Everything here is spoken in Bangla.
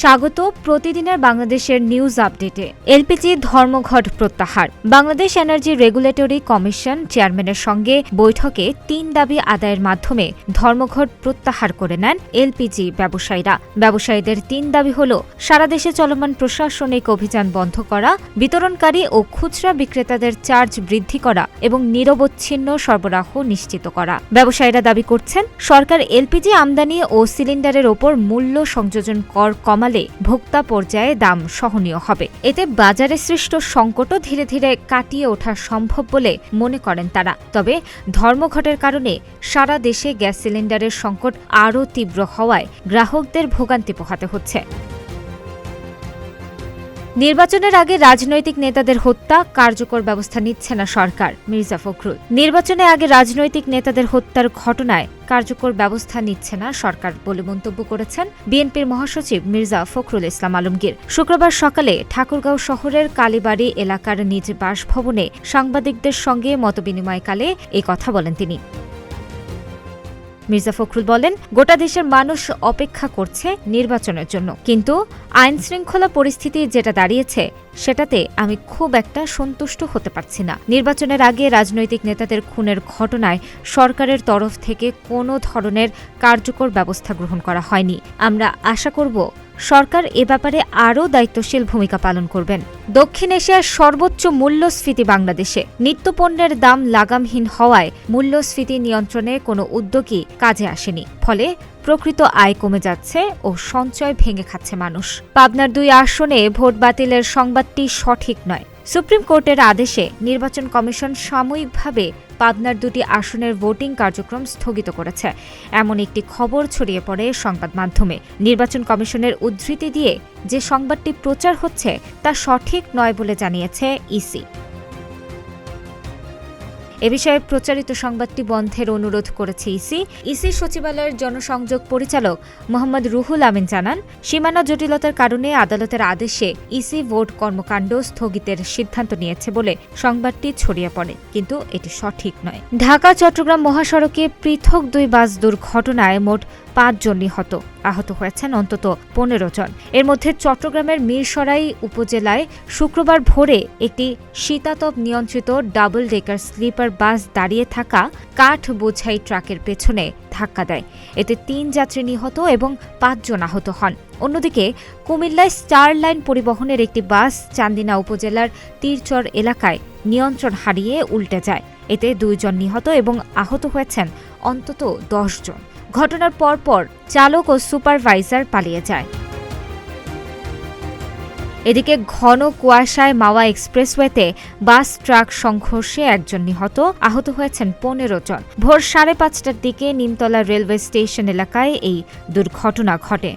স্বাগত প্রতিদিনের বাংলাদেশের নিউজ আপডেটে। এলপিজি ধর্মঘট প্রত্যাহার। বাংলাদেশ এনার্জি রেগুলেটরি কমিশন চেয়ারম্যানের সঙ্গে বৈঠকে ৩ দাবি আদায়ের মাধ্যমে ধর্মঘট প্রত্যাহার করে নেন এলপিজি ব্যবসায়ীরা। ব্যবসায়ীদের ৩ দাবি হল সারা দেশে চলমান প্রশাসনিক অভিযান বন্ধ করা, বিতরণকারী ও খুচরা বিক্রেতাদের চার্জ বৃদ্ধি করা এবং নিরবচ্ছিন্ন সরবরাহ নিশ্চিত করা। ব্যবসায়ীরা দাবি করছেন, সরকার এলপিজি আমদানি ও সিলিন্ডারের ওপর মূল্য সংযোজন কর কমালে ভোক্তা পর্যায়ে দাম সহনীয় হবে। এতে বাজারে সৃষ্ট সংকটও ধীরে ধীরে কাটিয়ে ওঠা সম্ভব বলে মনে করেন তারা। তবে ধর্মঘটের কারণে সারা দেশে গ্যাস সিলিন্ডারের সংকট আরও তীব্র হওয়ায় গ্রাহকদের ভোগান্তি পোহাতে হচ্ছে। নির্বাচনের আগে রাজনৈতিক নেতাদের হত্যা, কার্যকর ব্যবস্থা নিচ্ছে না সরকার। মির্জা ফখরুল। নির্বাচনে আগে রাজনৈতিক নেতাদের হত্যার ঘটনায় কার্যকর ব্যবস্থা নিচ্ছে না সরকার বলে মন্তব্য করেছেন বিএনপির মহাসচিব মির্জা ফখরুল ইসলাম আলমগীর। শুক্রবার সকালে ঠাকুরগাঁও শহরের কালীবাড়ি এলাকার নিজ বাসভবনে সাংবাদিকদের সঙ্গে মতবিনিময়কালে এ কথা বলেন তিনি। মির্জা ফখরুল বলেন, গোটা দেশের মানুষ অপেক্ষা করছে নির্বাচনের জন্য, কিন্তু আইনশৃঙ্খলা পরিস্থিতি যেটা দাঁড়িয়েছে সেটাতে আমি খুব একটা সন্তুষ্ট হতে পারছি না। নির্বাচনের আগে রাজনৈতিক নেতাদের খুনের ঘটনায় সরকারের তরফ থেকে কোনো ধরনের কার্যকর ব্যবস্থা গ্রহণ করা হয়নি। আমরা আশা করব সরকার এ ব্যাপারে আরও দায়িত্বশীল ভূমিকা পালন করবেন। দক্ষিণ এশিয়ার সর্বোচ্চ মূল্যস্ফীতি বাংলাদেশে। নিত্যপণ্যের দাম লাগামহীন হওয়ায় মূল্যস্ফীতি নিয়ন্ত্রণে কোনো উদ্যোগই কাজে আসেনি। ফলে প্রকৃত আয় কমে যাচ্ছে ও সঞ্চয় ভেঙে খাচ্ছে মানুষ। পাবনার 2 আসনে ভোট বাতিলের সংবাদটি সঠিক নয়। সুপ্রিম কোর্টের আদেশে নির্বাচন কমিশন সাময়িকভাবে পাবনার 2টি আসনের ভোটিং কার্যক্রম স্থগিত করেছে, এমন একটি খবর ছড়িয়ে পড়ে সংবাদ মাধ্যমে। নির্বাচন কমিশনের উদ্ধৃতি দিয়ে যে সংবাদটি প্রচার হচ্ছে তা সঠিক নয় বলে জানিয়েছে ইসি। এ বিষয়ে প্রচারিত সংবাদটি বন্ধের অনুরোধ করেছে ইসি সচিবালয়ের জনসংযোগ পরিচালক মোহাম্মদ রুহুল আমিন জানান, সীমানা জটিলতার কারণে আদালতের আদেশে ইসি ভোট কর্মকাণ্ড স্থগিতের সিদ্ধান্ত নিয়েছে বলে সংবাদটি ছড়িয়ে পড়ে, কিন্তু এটি সঠিক নয়। ঢাকা চট্টগ্রাম মহাসড়কে পৃথক 2 বাস দুর্ঘটনায় মোট 5 জন নিহত, আহত হয়েছেন অন্তত 15 জন। এর মধ্যে চট্টগ্রামের মিরসরাই উপজেলায় শুক্রবার ভোরে একটি শীতাতপ নিয়ন্ত্রিত ডাবল ডেকার স্লিপার বাস দাঁড়িয়ে থাকা কাঠ বোঝাই ট্রাকের পেছনে ধাক্কা দেয়। এতে 3 যাত্রী নিহত এবং 5 জন আহত হন। অন্যদিকে কুমিল্লায় স্টার লাইন পরিবহনের একটি বাস চান্দিনা উপজেলার তীরচর এলাকায় নিয়ন্ত্রণ হারিয়ে উল্টে যায়। এতে 2 জন নিহত এবং আহত হয়েছেন অন্তত 10 জন। ঘটনার পরপর চালক ও সুপারভাইজার পালিয়ে যায়। এদিকে ঘন কুয়াশায় মাওয়া এক্সপ্রেসওয়েতে বাস ট্রাক সংঘর্ষে 1 জন নিহত, আহত হয়েছেন 15 জন। ভোর 5:30টার দিকে নিমতলা রেলওয়ে স্টেশন এলাকায় এই দুর্ঘটনা ঘটে।